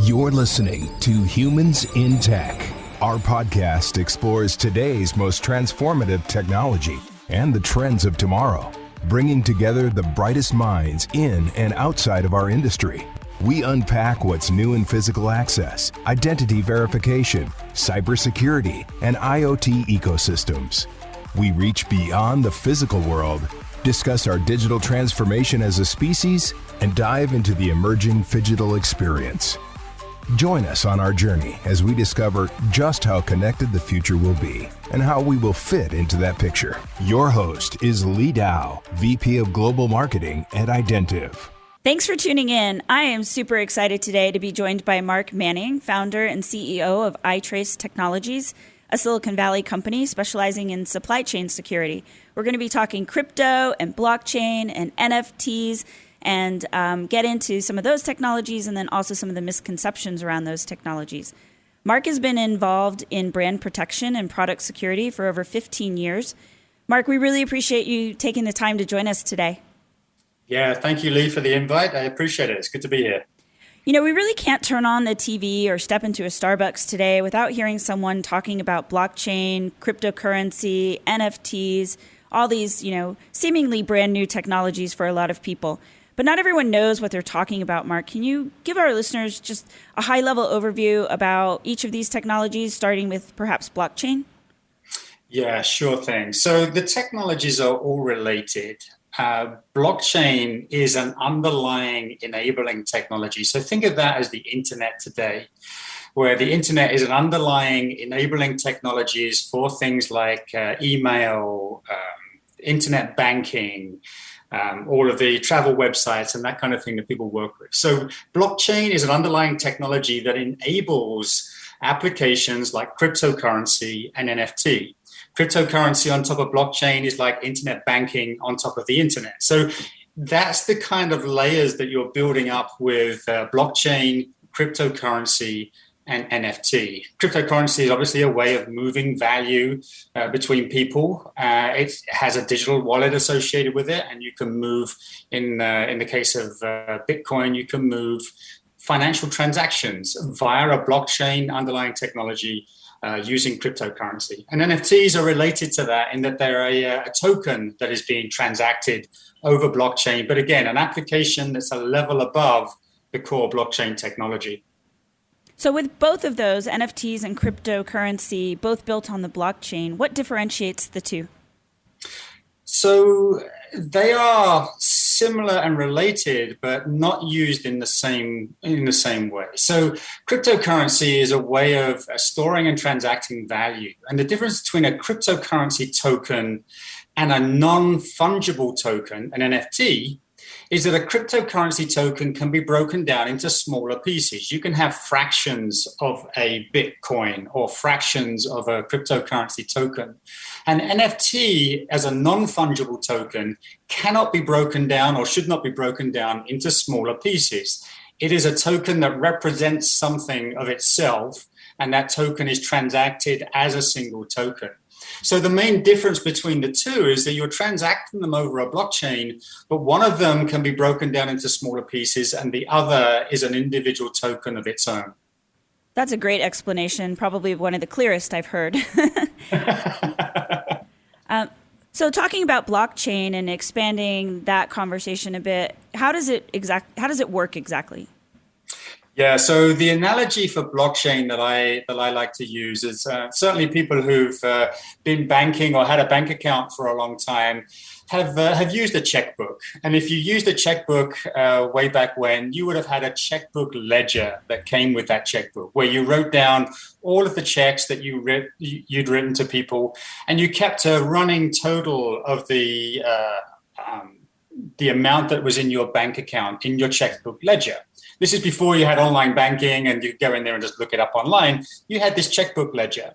You're listening to Humans in Tech. Our podcast explores today's most transformative technology and the trends of tomorrow, bringing together the brightest minds in and outside of our industry. We unpack what's new in physical access, identity verification, cybersecurity, and IoT ecosystems. We reach beyond the physical world, discuss our digital transformation as a species, and dive into the emerging phygital experience. Join us on our journey as we discover just how connected the future will be and how we will fit into that picture. Your host is Lee Dow, VP of Global Marketing at Identiv. Thanks for tuning in. I am super excited today to be joined by Mark Manning, founder and CEO of iTRACE Technologies, a Silicon Valley company specializing in supply chain security. We're going to be talking crypto and blockchain and NFTs and get into some of those technologies and then also some of the misconceptions around those technologies. Mark has been involved in brand protection and product security for over 15 years. Mark, we really appreciate you taking the time to join us today. Yeah, thank you, Lee, for the invite. I appreciate it. It's good to be here. You know, we really can't turn on the TV or step into a Starbucks today without hearing someone talking about blockchain, cryptocurrency, NFTs, all these, seemingly brand new technologies for a lot of people. But not everyone knows what they're talking about, Mark. Can you give our listeners just a high-level overview about each of these technologies, starting with perhaps blockchain? Yeah, sure thing. So the technologies are all related. Blockchain is an underlying enabling technology. So think of that as the internet today, where the internet is an underlying enabling technologies for things like email, internet banking, all of the travel websites and that kind of thing that people work with. So blockchain is an underlying technology that enables applications like cryptocurrency and NFT. Cryptocurrency on top of blockchain is like internet banking on top of the internet. So that's the kind of layers that you're building up with blockchain, cryptocurrency, and NFT. Cryptocurrency is obviously a way of moving value between people. It has a digital wallet associated with it, and you can move, in the case of Bitcoin, you can move financial transactions via a blockchain underlying technology using cryptocurrency. And NFTs are related to that in that they're a token that is being transacted over blockchain, but again, an application that's a level above the core blockchain technology. So with both of those, NFTs and cryptocurrency, both built on the blockchain, what differentiates the two? So they are similar and related, but not used in the same way. So cryptocurrency is a way of storing and transacting value. And the difference between a cryptocurrency token and a non-fungible token, an NFT, is that a cryptocurrency token can be broken down into smaller pieces. You can have fractions of a Bitcoin or fractions of a cryptocurrency token. An NFT as a non-fungible token cannot be broken down or should not be broken down into smaller pieces. It is a token that represents something of itself, and that token is transacted as a single token. So the main difference between the two is that you're transacting them over a blockchain, but one of them can be broken down into smaller pieces and the other is an individual token of its own. That's a great explanation, probably one of the clearest I've heard. So talking about blockchain and expanding that conversation a bit, how does it work exactly? Yeah, so the analogy for blockchain that I like to use is certainly people who've been banking or had a bank account for a long time have used a checkbook. And if you used a checkbook way back when, you would have had a checkbook ledger that came with that checkbook, where you wrote down all of the checks that you'd written to people, and you kept a running total of the amount that was in your bank account in your checkbook ledger. This is before you had online banking and you go in there and just look it up online. You had this checkbook ledger.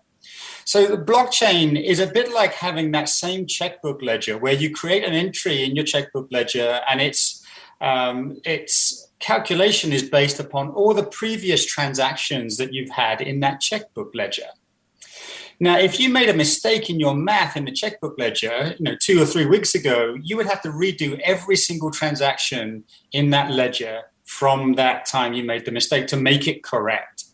So the blockchain is a bit like having that same checkbook ledger where you create an entry in your checkbook ledger and its calculation is based upon all the previous transactions that you've had in that checkbook ledger. Now, if you made a mistake in your math in the checkbook ledger, 2 or 3 weeks ago, you would have to redo every single transaction in that ledger from that time you made the mistake to make it correct.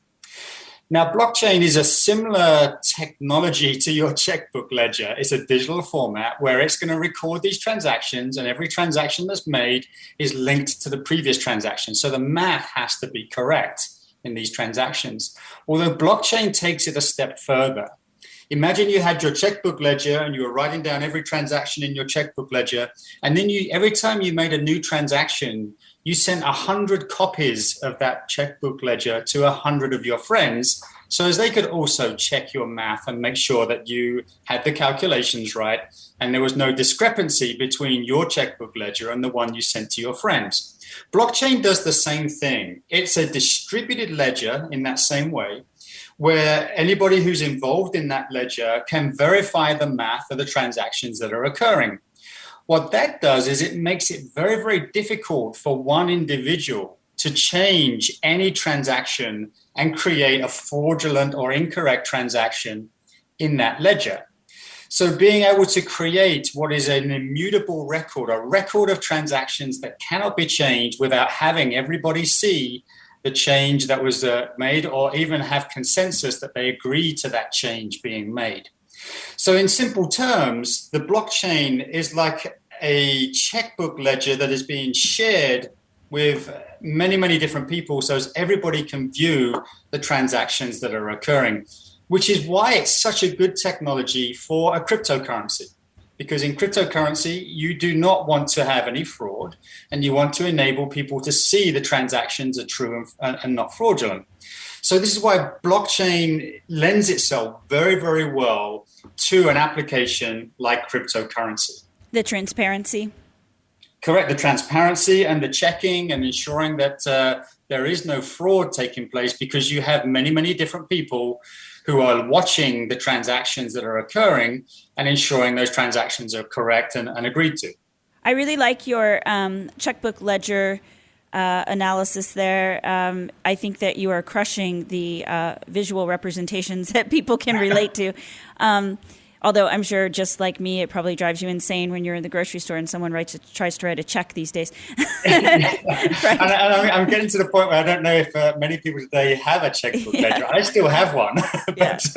Now, blockchain is a similar technology to your checkbook ledger. It's a digital format where it's going to record these transactions, and every transaction that's made is linked to the previous transaction. So the math has to be correct in these transactions. Although blockchain takes it a step further. Imagine you had your checkbook ledger and you were writing down every transaction in your checkbook ledger. And then every time you made a new transaction, you sent 100 copies of that checkbook ledger to 100 of your friends, so as they could also check your math and make sure that you had the calculations right and there was no discrepancy between your checkbook ledger and the one you sent to your friends. Blockchain does the same thing. It's a distributed ledger in that same way, where anybody who's involved in that ledger can verify the math of the transactions that are occurring. What that does is it makes it very, very difficult for one individual to change any transaction and create a fraudulent or incorrect transaction in that ledger. So being able to create what is an immutable record, a record of transactions that cannot be changed without having everybody see the change that was made, or even have consensus that they agree to that change being made. So in simple terms, the blockchain is like a checkbook ledger that is being shared with many, many different people, so as everybody can view the transactions that are occurring, which is why it's such a good technology for a cryptocurrency. Because in cryptocurrency, you do not want to have any fraud, and you want to enable people to see the transactions are true and not fraudulent. So this is why blockchain lends itself very, very well to an application like cryptocurrency. The transparency. Correct. The transparency and the checking and ensuring that there is no fraud taking place, because you have many, many different people who are watching the transactions that are occurring and ensuring those transactions are correct and agreed to. I really like your checkbook ledger analysis there. I think that you are crushing the visual representations that people can relate to. Although I'm sure, just like me, it probably drives you insane when you're in the grocery store and someone tries to write a check these days. Right. And I'm getting to the point where I don't know if many people today have a checkbook ledger. I still have one, but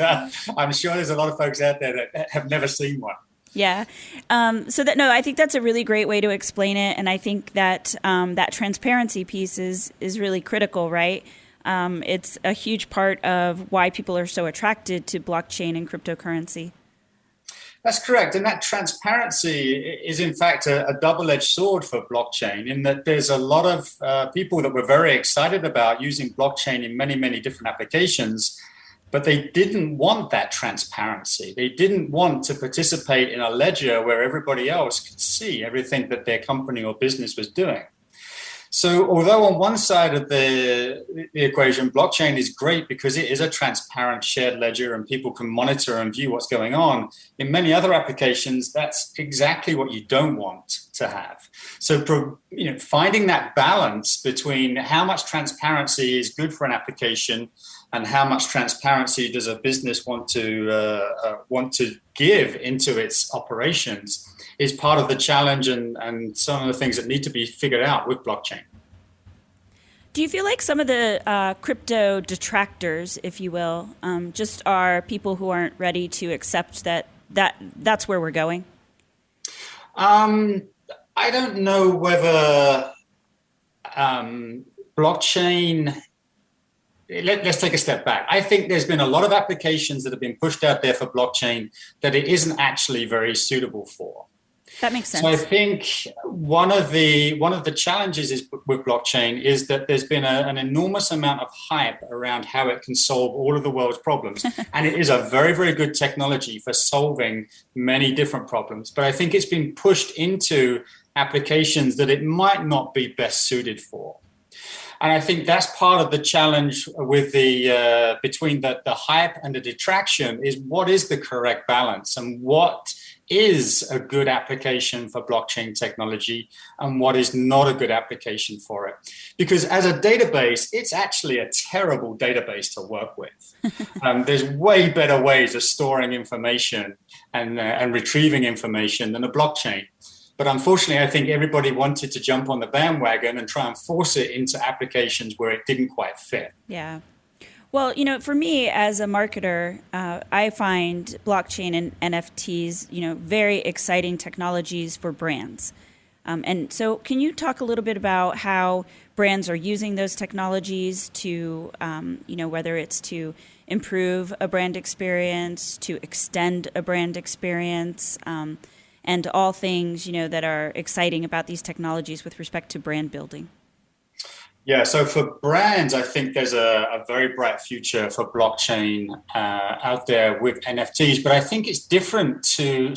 I'm sure there's a lot of folks out there that have never seen one. Yeah. I think that's a really great way to explain it. And I think that that transparency piece is really critical, right? It's a huge part of why people are so attracted to blockchain and cryptocurrency. That's correct. And that transparency is, in fact, a double-edged sword for blockchain, in that there's a lot of people that were very excited about using blockchain in many, many different applications, but they didn't want that transparency. They didn't want to participate in a ledger where everybody else could see everything that their company or business was doing. So although on one side of the equation, blockchain is great because it is a transparent shared ledger and people can monitor and view what's going on, in many other applications, that's exactly what you don't want to have. So finding that balance between how much transparency is good for an application and how much transparency does a business want to give into its operations is part of the challenge and some of the things that need to be figured out with blockchain. Do you feel like some of the crypto detractors, if you will, just are people who aren't ready to accept that's where we're going? I don't know whether blockchain... Let's take a step back. I think there's been a lot of applications that have been pushed out there for blockchain that it isn't actually very suitable for. That makes sense. So I think one of the challenges with blockchain is that there's been an enormous amount of hype around how it can solve all of the world's problems. And it is a very, very good technology for solving many different problems. But I think it's been pushed into applications that it might not be best suited for. And I think that's part of the challenge with between the hype and the detraction is what is the correct balance and what is a good application for blockchain technology and what is not a good application for it. Because as a database, it's actually a terrible database to work with. There's way better ways of storing information and retrieving information than a blockchain. But unfortunately, I think everybody wanted to jump on the bandwagon and try and force it into applications where it didn't quite fit. Yeah. Well, for me as a marketer, I find blockchain and NFTs, very exciting technologies for brands. And so can you talk a little bit about how brands are using those technologies to, whether it's to improve a brand experience, to extend a brand experience, and all things, that are exciting about these technologies with respect to brand building? Yeah, so for brands, I think there's a very bright future for blockchain out there with NFTs, but I think it's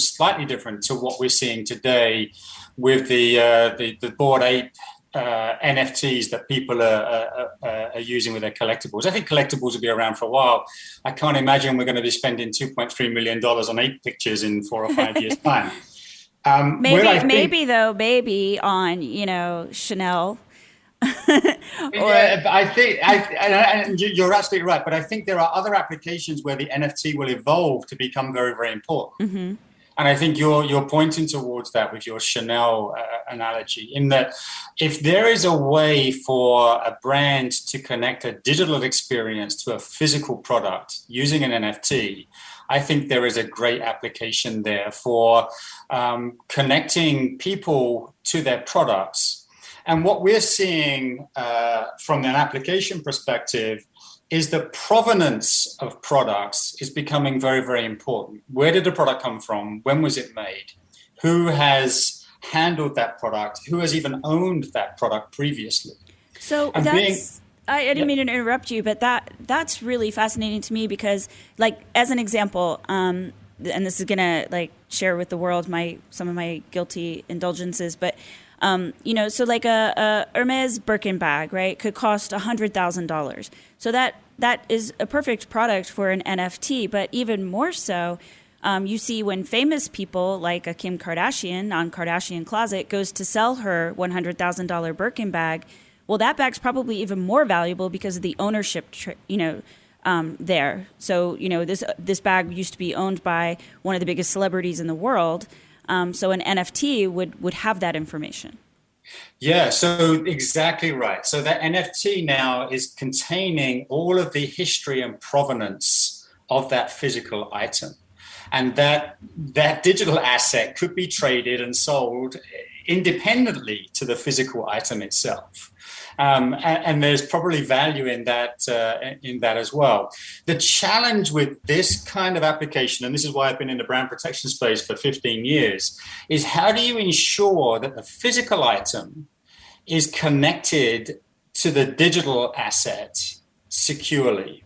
slightly different to what we're seeing today with the Bored Ape NFTs that people are using with their collectibles. I think collectibles will be around for a while. I can't imagine we're going to be spending $2.3 million on ape pictures in 4 or 5 years' time. Maybe on, Chanel. I think and you're absolutely right, but I think there are other applications where the NFT will evolve to become very, very important. Mm-hmm. And I think you're pointing towards that with your Chanel analogy, in that if there is a way for a brand to connect a digital experience to a physical product using an NFT, I think there is a great application there for connecting people to their products. And what we're seeing from an application perspective is the provenance of products is becoming very, very important. Where did the product come from? When was it made? Who has handled that product? Who has even owned that product previously? So I didn't mean to interrupt you, but that's really fascinating to me because, as an example, and this is gonna share with the world some of my guilty indulgences, but so a Hermes Birkin bag, right, could cost $100,000. So that is a perfect product for an NFT. But even more so, you see when famous people like a Kim Kardashian on Kardashian Closet goes to sell her $100,000 Birkin bag, well, that bag's probably even more valuable because of the ownership, there. So, this bag used to be owned by one of the biggest celebrities in the world. So an NFT would have that information. Yeah, so exactly right. So that NFT now is containing all of the history and provenance of that physical item. And that digital asset could be traded and sold independently to the physical item itself. And there's probably value in that as well. The challenge with this kind of application, and this is why I've been in the brand protection space for 15 years, is how do you ensure that the physical item is connected to the digital asset securely?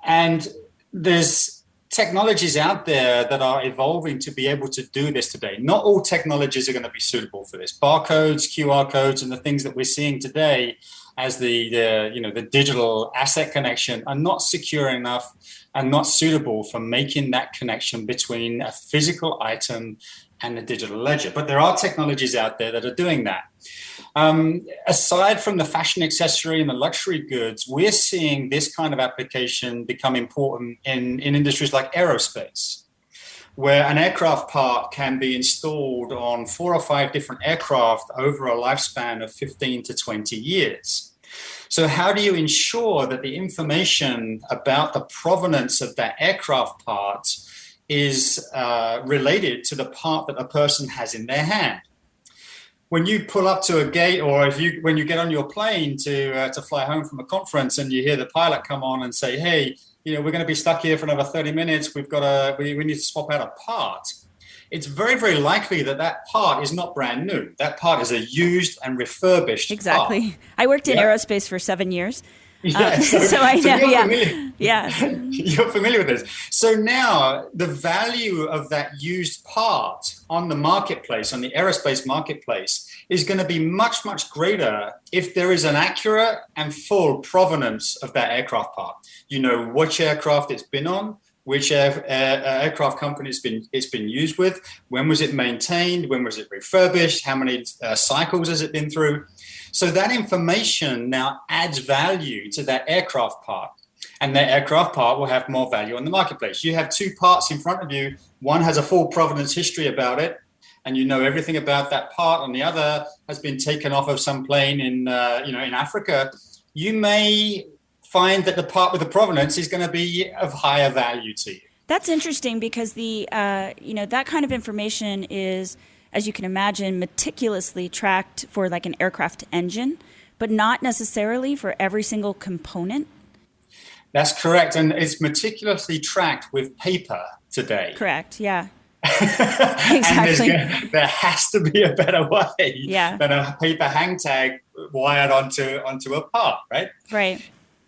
And there's technologies out there that are evolving to be able to do this today. Not all technologies are going to be suitable for this. Barcodes, QR codes, and the things that we're seeing today as the digital asset connection are not secure enough and not suitable for making that connection between a physical item and the digital ledger. But there are technologies out there that are doing that. Aside from the fashion accessory and the luxury goods, we're seeing this kind of application become important in industries like aerospace, where an aircraft part can be installed on 4 or 5 different aircraft over a lifespan of 15 to 20 years. So how do you ensure that the information about the provenance of that aircraft part is related to the part that a person has in their hand? When you pull up to a gate, or when you get on your plane to fly home from a conference, and you hear the pilot come on and say, "Hey, we're going to be stuck here for another 30 minutes. We need to swap out a part." It's very, very likely that part is not brand new. That part is a used and refurbished Exactly. part. I worked in aerospace for 7 years. Yeah, so I know. You're familiar with this. So now the value of that used part on the marketplace, on the aerospace marketplace, is going to be much, much greater if there is an accurate and full provenance of that aircraft part. You know which aircraft it's been on, which aircraft company it's been used with, when was it maintained, when was it refurbished, how many cycles has it been through. So that information now adds value to that aircraft part, and that aircraft part will have more value on the marketplace. You have 2 parts in front of you. One has a full provenance history about it, and you know everything about that part, and the other has been taken off of some plane in Africa, you may find that the part with the provenance is going to be of higher value to you. That's interesting because that kind of information is, as you can imagine, meticulously tracked for like an aircraft engine, but not necessarily for every single component. That's correct. And it's meticulously tracked with paper today. Correct. Yeah. Exactly. And there has to be a better way than a paper hang tag wired onto a part, right? Right.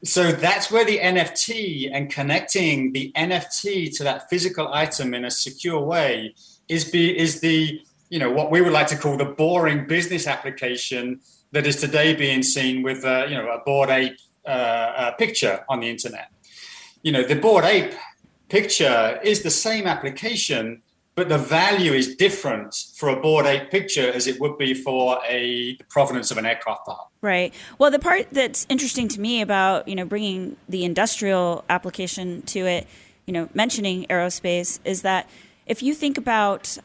So that's where the NFT and connecting the NFT to that physical item in a secure way is the what we would like to call the boring business application that is today being seen with a Bored Ape picture on the internet. The Bored Ape picture is the same application, but the value is different for a Bored Ape picture as it would be for the provenance of an aircraft part. Right. Well, the part that's interesting to me about, bringing the industrial application to it, mentioning aerospace, is that if you think about,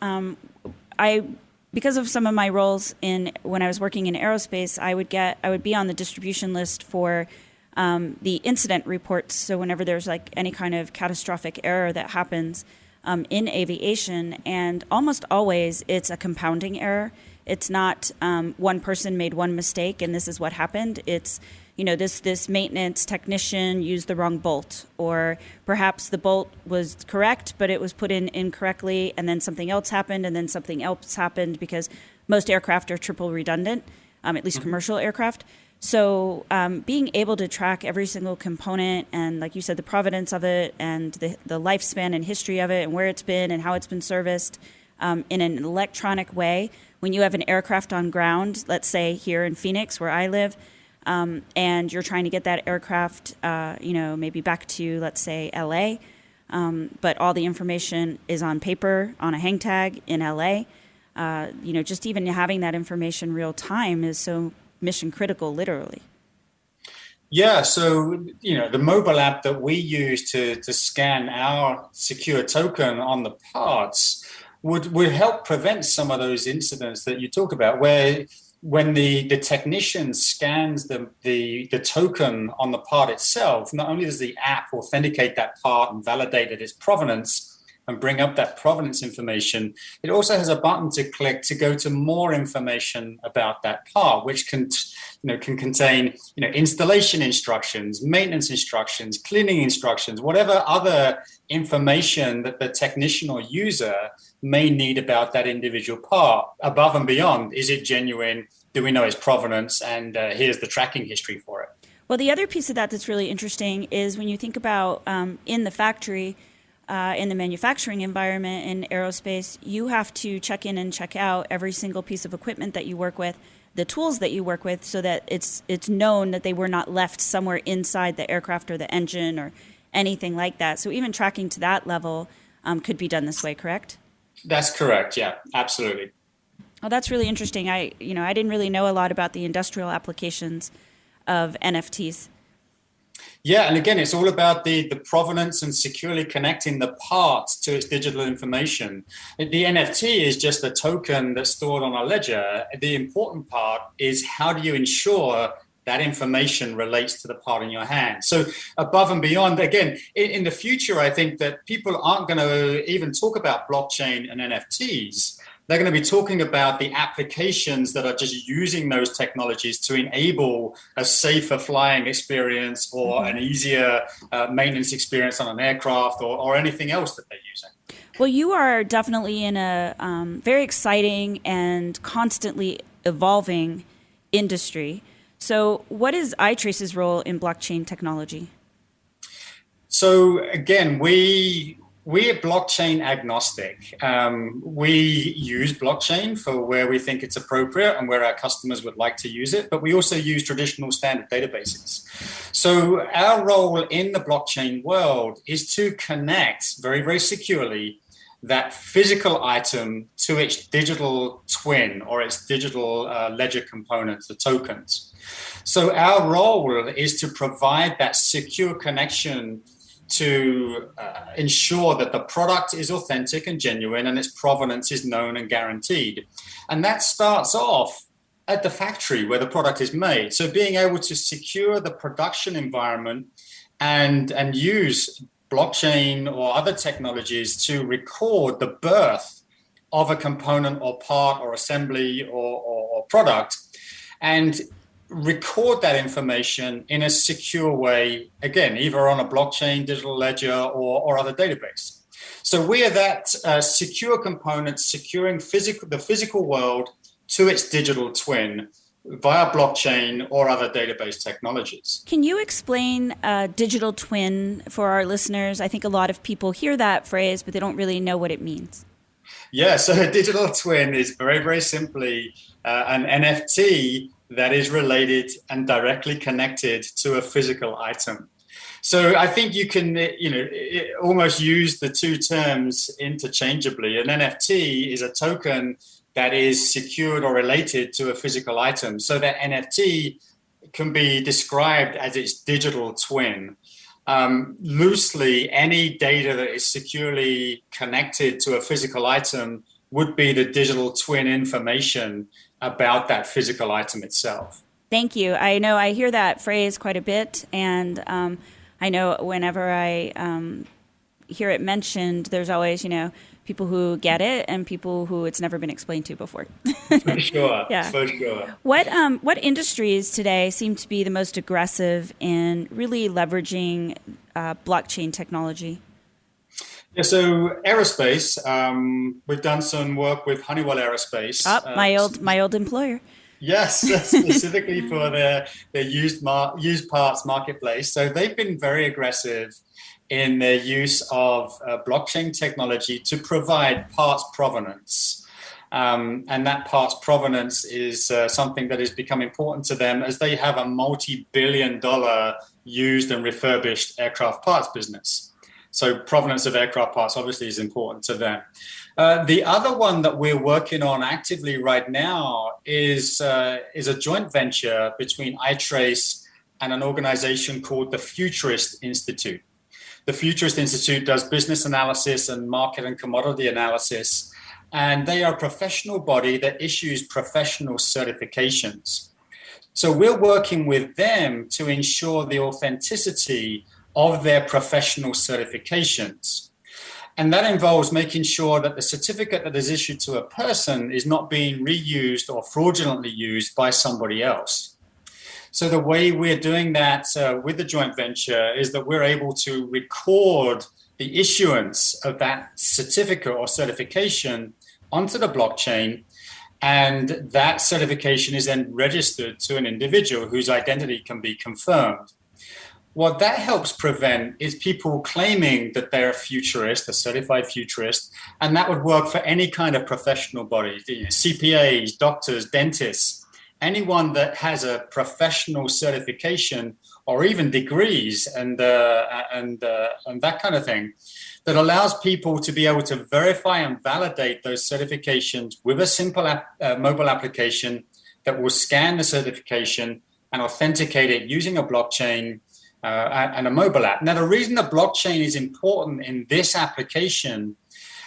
because of some of my roles when I was working in aerospace, I would be on the distribution list for the incident reports. So whenever there's like any kind of catastrophic error that happens in aviation, and almost always it's a compounding error. It's not one person made one mistake and this is what happened. It's, this maintenance technician used the wrong bolt, or perhaps the bolt was correct, but it was put in incorrectly, and then something else happened, and then something else happened, because most aircraft are triple redundant, at least commercial aircraft. So being able to track every single component and, like you said, the provenance of it and the lifespan and history of it and where it's been and how it's been serviced in an electronic way. When you have an aircraft on ground, let's say here in Phoenix where I live, and you're trying to get that aircraft, maybe back to, let's say, LA, but all the information is on paper on a hang tag in LA, just even having that information real time is so mission critical, literally. Yeah, so the mobile app that we use to scan our secure token on the parts would help prevent some of those incidents that you talk about, where when the technician scans the token on the part itself, not only does the app authenticate that part and validate that its provenance and bring up that provenance information, it also has a button to click to go to more information about that part, which can contain installation instructions, maintenance instructions, cleaning instructions, whatever other information that the technician or user may need about that individual part, above and beyond, is it genuine? Do we know its provenance? And here's the tracking history for it. Well, the other piece of that that's really interesting is when you think about in the factory, in the manufacturing environment in aerospace, you have to check in and check out every single piece of equipment that you work with, the tools that you work with, so that it's known that they were not left somewhere inside the aircraft or the engine or anything like that. So even tracking to that level could be done this way, correct? That's correct. Yeah, absolutely. Well, that's really interesting. I didn't really know a lot about the industrial applications of NFTs. Yeah, and again, it's all about the provenance and securely connecting the part to its digital information. The NFT is just a token that's stored on a ledger. The important part is, how do you ensure that information relates to the part in your hand? So above and beyond, again, in the future, I think that people aren't going to even talk about blockchain and NFTs. They're going to be talking about the applications that are just using those technologies to enable a safer flying experience or an easier maintenance experience on an aircraft or anything else that they're using. Well, you are definitely in a very exciting and constantly evolving industry. So what is iTRACE's role in blockchain technology? So again, we're blockchain agnostic. We use blockchain for where we think it's appropriate and where our customers would like to use it, but we also use traditional standard databases. So our role in the blockchain world is to connect very, very securely that physical item to its digital twin or its digital ledger components, the tokens. So our role is to provide that secure connection to ensure that the product is authentic and genuine and its provenance is known and guaranteed. And that starts off at the factory where the product is made. So being able to secure the production environment and use blockchain or other technologies to record the birth of a component or part or assembly or product, and record that information in a secure way, again, either on a blockchain, digital ledger, or other database. So we are that secure component securing the physical world to its digital twin via blockchain or other database technologies. Can you explain digital twin for our listeners? I think a lot of people hear that phrase, but they don't really know what it means. Yeah, so a digital twin is very, very simply an NFT that is related and directly connected to a physical item. So I think you can, almost use the two terms interchangeably. An NFT is a token that is secured or related to a physical item. So that NFT can be described as its digital twin. Loosely, any data that is securely connected to a physical item would be the digital twin information about that physical item itself. Thank you. I know I hear that phrase quite a bit, and I know whenever I hear it mentioned, there's always, people who get it and people who it's never been explained to before. For sure. Yeah. For sure. What industries today seem to be the most aggressive in really leveraging blockchain technology? Yeah, so aerospace, we've done some work with Honeywell Aerospace. My old employer. Yes, specifically for their used parts marketplace. So they've been very aggressive in their use of blockchain technology to provide parts provenance. And that parts provenance is something that has become important to them as they have a multi-billion-dollar used and refurbished aircraft parts business. So provenance of aircraft parts obviously is important to them. The other one that we're working on actively right now is a joint venture between iTRACE and an organization called the Futurist Institute. The Futurist Institute does business analysis and market and commodity analysis, and they are a professional body that issues professional certifications. So we're working with them to ensure the authenticity of their professional certifications. And that involves making sure that the certificate that is issued to a person is not being reused or fraudulently used by somebody else. So the way we're doing that with the joint venture is that we're able to record the issuance of that certificate or certification onto the blockchain, and that certification is then registered to an individual whose identity can be confirmed. What that helps prevent is people claiming that they're a futurist, a certified futurist, and that would work for any kind of professional body, CPAs, doctors, dentists, anyone that has a professional certification or even degrees and that kind of thing, that allows people to be able to verify and validate those certifications with a simple mobile application that will scan the certification and authenticate it using a blockchain and a mobile app. Now, the reason the blockchain is important in this application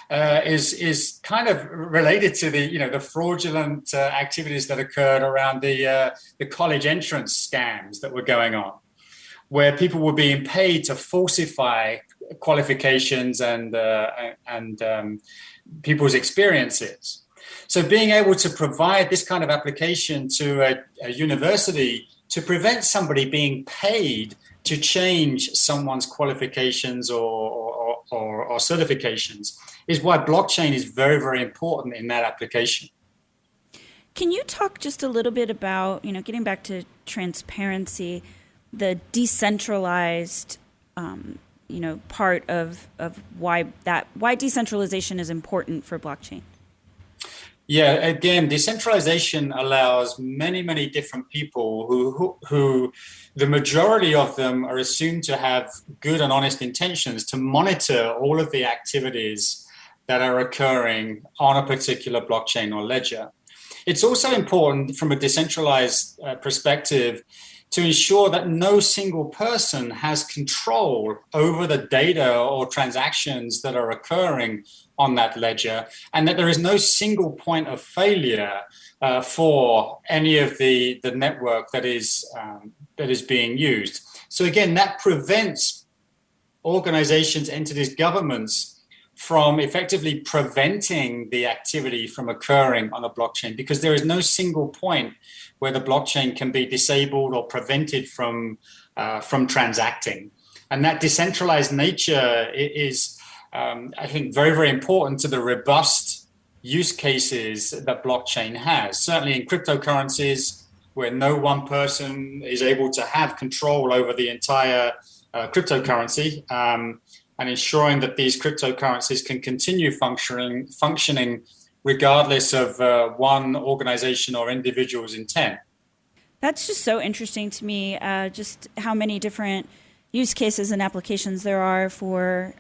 is kind of related to the fraudulent activities that occurred around the college entrance scams that were going on, where people were being paid to falsify qualifications and people's experiences. So being able to provide this kind of application to a university to prevent somebody being paid to change someone's qualifications or certifications is why blockchain is very, very important in that application. Can you talk just a little bit about, getting back to transparency, the decentralized, part of why decentralization is important for blockchain? Yeah, again, decentralization allows many, many different people who the majority of them are assumed to have good and honest intentions to monitor all of the activities that are occurring on a particular blockchain or ledger. It's also important from a decentralized perspective to ensure that no single person has control over the data or transactions that are occurring on that ledger, and that there is no single point of failure for any of the network that is being used. So again, that prevents organizations, entities, governments from effectively preventing the activity from occurring on a blockchain, because there is no single point where the blockchain can be disabled or prevented from transacting. And that decentralized nature is, I think, very, very important to the robust use cases that blockchain has. Certainly in cryptocurrencies, where no one person is able to have control over the entire cryptocurrency, and ensuring that these cryptocurrencies can continue functioning regardless of one organization or individual's intent. That's just so interesting to me, just how many different use cases and applications there are for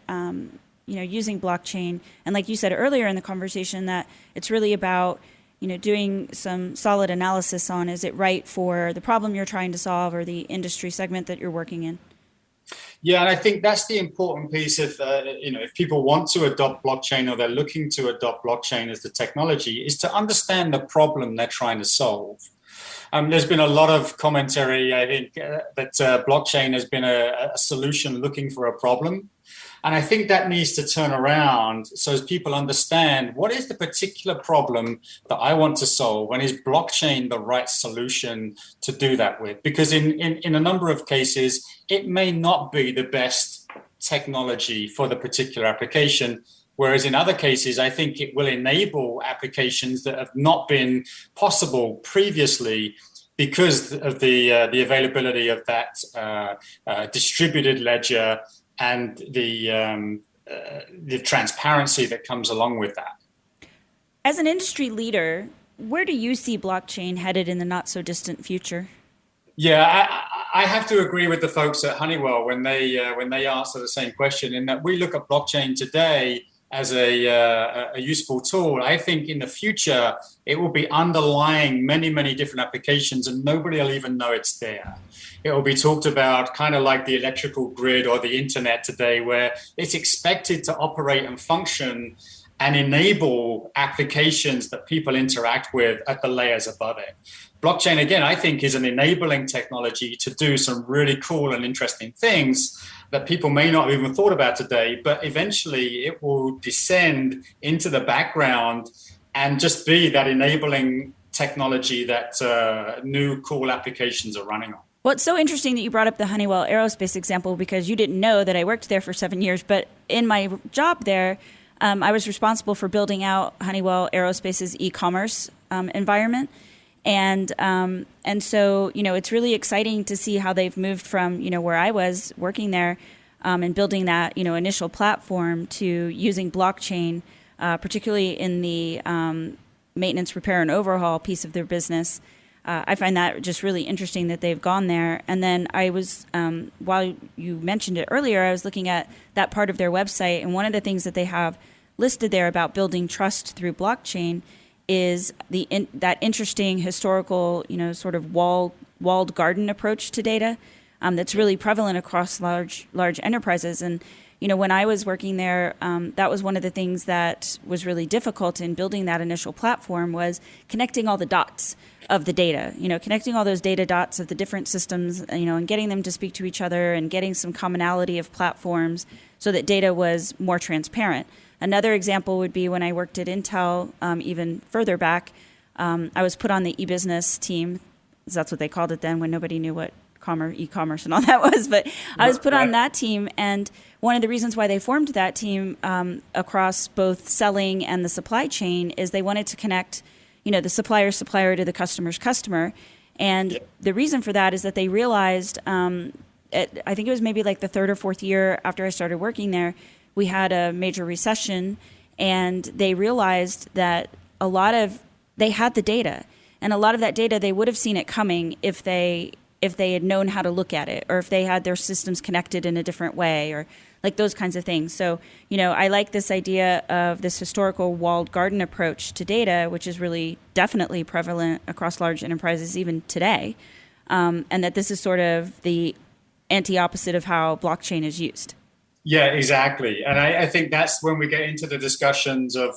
using blockchain. And like you said earlier in the conversation, that it's really about doing some solid analysis on, is it right for the problem you're trying to solve or the industry segment that you're working in? Yeah, and I think that's the important piece of, if people want to adopt blockchain or they're looking to adopt blockchain as the technology, is to understand the problem they're trying to solve. There's been a lot of commentary, I think, that blockchain has been a solution looking for a problem. And I think that needs to turn around so as people understand, what is the particular problem that I want to solve, and is blockchain the right solution to do that with? Because in a number of cases, it may not be the best technology for the particular application. Whereas in other cases, I think it will enable applications that have not been possible previously because of the availability of that distributed ledger and the transparency that comes along with that. As an industry leader, where do you see blockchain headed in the not so distant future? Yeah, I have to agree with the folks at Honeywell when they answer the same question, in that we look at blockchain today as a useful tool. I think in the future, it will be underlying many, many different applications, and nobody will even know it's there. It will be talked about kind of like the electrical grid or the internet today, where it's expected to operate and function and enable applications that people interact with at the layers above it. Blockchain, again, I think is an enabling technology to do some really cool and interesting things that people may not have even thought about today, but eventually it will descend into the background and just be that enabling technology that new cool applications are running on. Well, it's so interesting that you brought up the Honeywell Aerospace example, because you didn't know that I worked there for 7 years. But in my job there, I was responsible for building out Honeywell Aerospace's e-commerce environment. And so, it's really exciting to see how they've moved from, where I was working there and building that, initial platform, to using blockchain, particularly in the maintenance, repair, and overhaul piece of their business. I find that just really interesting that they've gone there. And then I was, while you mentioned it earlier, I was looking at that part of their website. And one of the things that they have listed there about building trust through blockchain is that interesting historical, sort of walled garden approach to data that's really prevalent across large enterprises. And when I was working there, that was one of the things that was really difficult in building that initial platform, was connecting all the dots of the data, connecting all those data dots of the different systems, and getting them to speak to each other and getting some commonality of platforms so that data was more transparent. Another example would be when I worked at Intel, even further back, I was put on the e-business team. That's what they called it then, when nobody knew what e-commerce and all that was. But I was put on that team, and one of the reasons why they formed that team across both selling and the supply chain is they wanted to connect, the supplier's supplier to the customer's customer. And the reason for that is that they realized, I think it was maybe like the third or fourth year after I started working there, we had a major recession, and they realized that they had the data, and a lot of that data, they would have seen it coming if they had known how to look at it, or if they had their systems connected in a different way, or like those kinds of things. So, I like this idea of this historical walled garden approach to data, which is really definitely prevalent across large enterprises even today. and that this is sort of the anti-opposite of how blockchain is used. Yeah, exactly. And I think that's when we get into the discussions of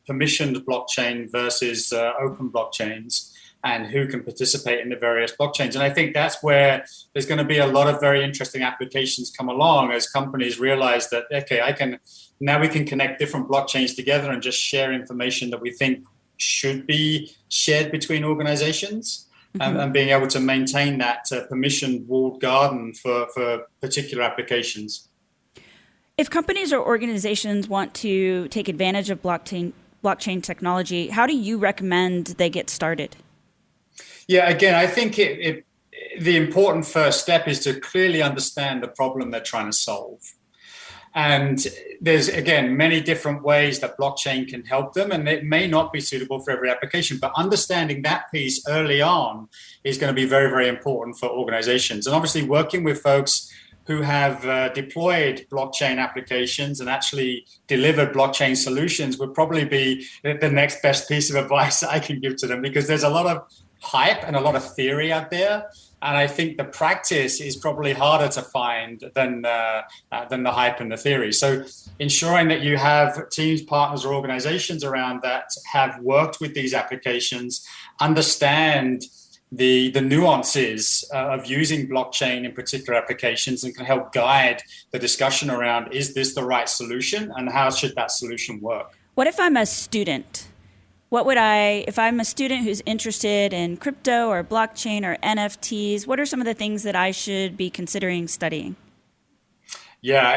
permissioned blockchain versus open blockchains and who can participate in the various blockchains. And I think that's where there's going to be a lot of very interesting applications come along as companies realize that, okay, now we can connect different blockchains together and just share information that we think should be shared between organizations. And being able to maintain that permissioned walled garden for particular applications. If companies or organizations want to take advantage of blockchain technology, how do you recommend they get started? Yeah, again, I think the important first step is to clearly understand the problem they're trying to solve. And there's, again, many different ways that blockchain can help them, and it may not be suitable for every application, but understanding that piece early on is going to be very, very important for organizations. And obviously working with folks who have deployed blockchain applications and actually delivered blockchain solutions would probably be the next best piece of advice I can give to them, because there's a lot of hype and a lot of theory out there. And I think the practice is probably harder to find than the hype and the theory. So ensuring that you have teams, partners, or organizations around that have worked with these applications, understand the nuances of using blockchain in particular applications, and can help guide the discussion around, is this the right solution and how should that solution work? What if I'm a student? If I'm a student who's interested in crypto or blockchain or NFTs, what are some of the things that I should be considering studying? Yeah,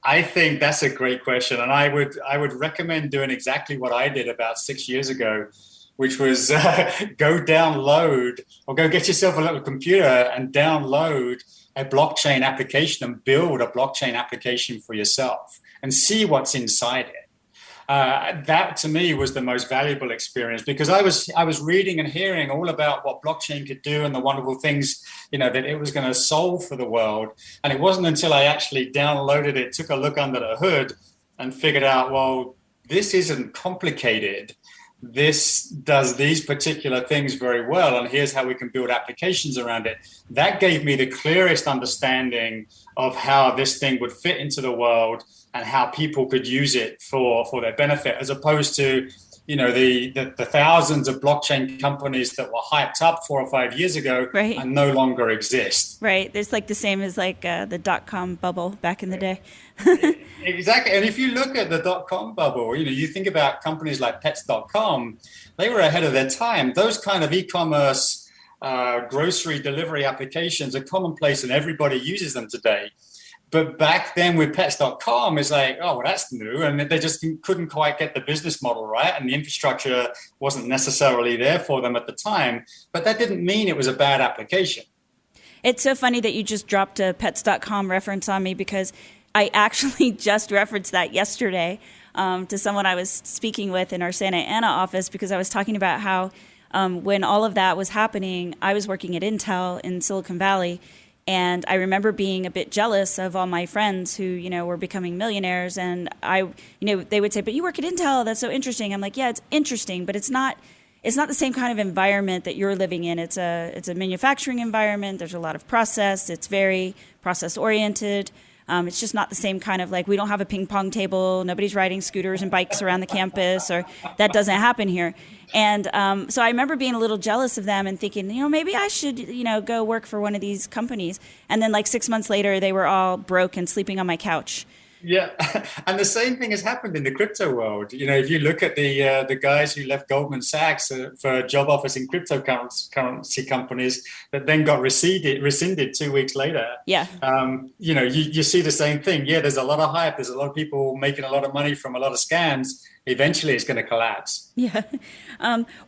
I think that's a great question. And I would recommend doing exactly what I did about 6 years ago, which was go download or go get yourself a little computer and download a blockchain application and build a blockchain application for yourself and see what's inside it. That to me was the most valuable experience, because I was reading and hearing all about what blockchain could do and the wonderful things, that it was going to solve for the world. And it wasn't until I actually downloaded it, took a look under the hood and figured out, well, this isn't complicated. This does these particular things very well, and here's how we can build applications around it. That gave me the clearest understanding of how this thing would fit into the world and how people could use it for their benefit, as opposed to, the thousands of blockchain companies that were hyped up 4 or 5 years ago right. and no longer exist. Right. There's the same as the .com bubble back in the day. Exactly. And if you look at the .com bubble, you think about companies like pets.com, they were ahead of their time. Those kind of e-commerce grocery delivery applications are commonplace and everybody uses them today. But back then with pets.com, it's like, oh, well, that's new. And they just couldn't quite get the business model right. And the infrastructure wasn't necessarily there for them at the time. But that didn't mean it was a bad application. It's so funny that you just dropped a pets.com reference on me, because I actually just referenced that yesterday to someone I was speaking with in our Santa Ana office, because I was talking about how when all of that was happening, I was working at Intel in Silicon Valley. And I remember being a bit jealous of all my friends who, were becoming millionaires. And they would say, but you work at Intel. That's so interesting. I'm like, yeah, it's interesting, but it's not the same kind of environment that you're living in. It's a manufacturing environment. There's a lot of process. It's very process oriented. It's just not the same kind of we don't have a ping pong table. Nobody's riding scooters and bikes around the campus, or that doesn't happen here. And so I remember being a little jealous of them and thinking, maybe I should, go work for one of these companies. And then 6 months later, they were all broke and sleeping on my couch. Yeah, and the same thing has happened in the crypto world. If you look at the guys who left Goldman Sachs for job offers in cryptocurrency companies that then got rescinded 2 weeks later. Yeah. You see the same thing. Yeah, there's a lot of hype. There's a lot of people making a lot of money from a lot of scams. Eventually, it's going to collapse. Yeah.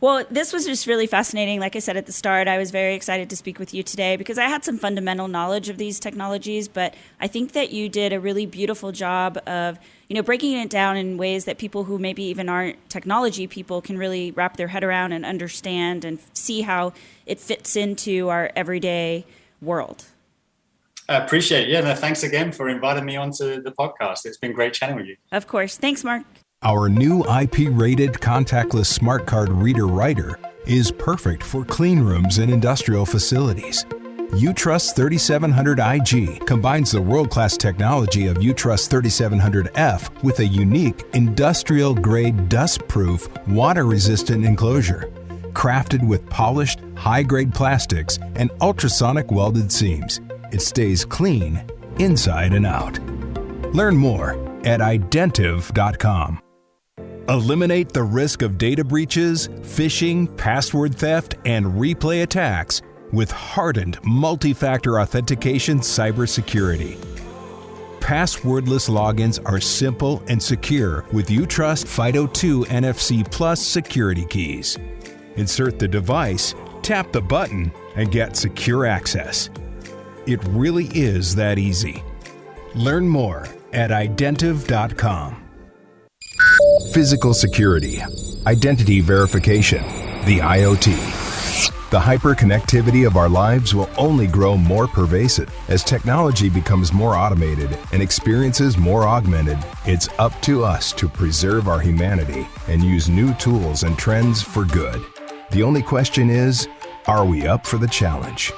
Well, this was just really fascinating. Like I said at the start, I was very excited to speak with you today because I had some fundamental knowledge of these technologies, but I think that you did a really beautiful job of, breaking it down in ways that people who maybe even aren't technology people can really wrap their head around and understand and see how it fits into our everyday world. I appreciate it. Yeah, no, thanks again for inviting me onto the podcast. It's been great chatting with you. Of course. Thanks, Mark. Our new IP-rated contactless smart card reader writer is perfect for clean rooms and industrial facilities. UTrust 3700IG combines the world-class technology of UTrust 3700F with a unique industrial-grade dust-proof, water-resistant enclosure, crafted with polished, high-grade plastics and ultrasonic welded seams. It stays clean inside and out. Learn more at identiv.com. Eliminate the risk of data breaches, phishing, password theft, and replay attacks with hardened multi-factor authentication cybersecurity. Passwordless logins are simple and secure with UTrust FIDO2 NFC Plus security keys. Insert the device, tap the button, and get secure access. It really is that easy. Learn more at identiv.com. Physical security, identity verification, the IoT. The hyperconnectivity of our lives will only grow more pervasive as technology becomes more automated and experiences more augmented. It's up to us to preserve our humanity and use new tools and trends for good. The only question is, are we up for the challenge?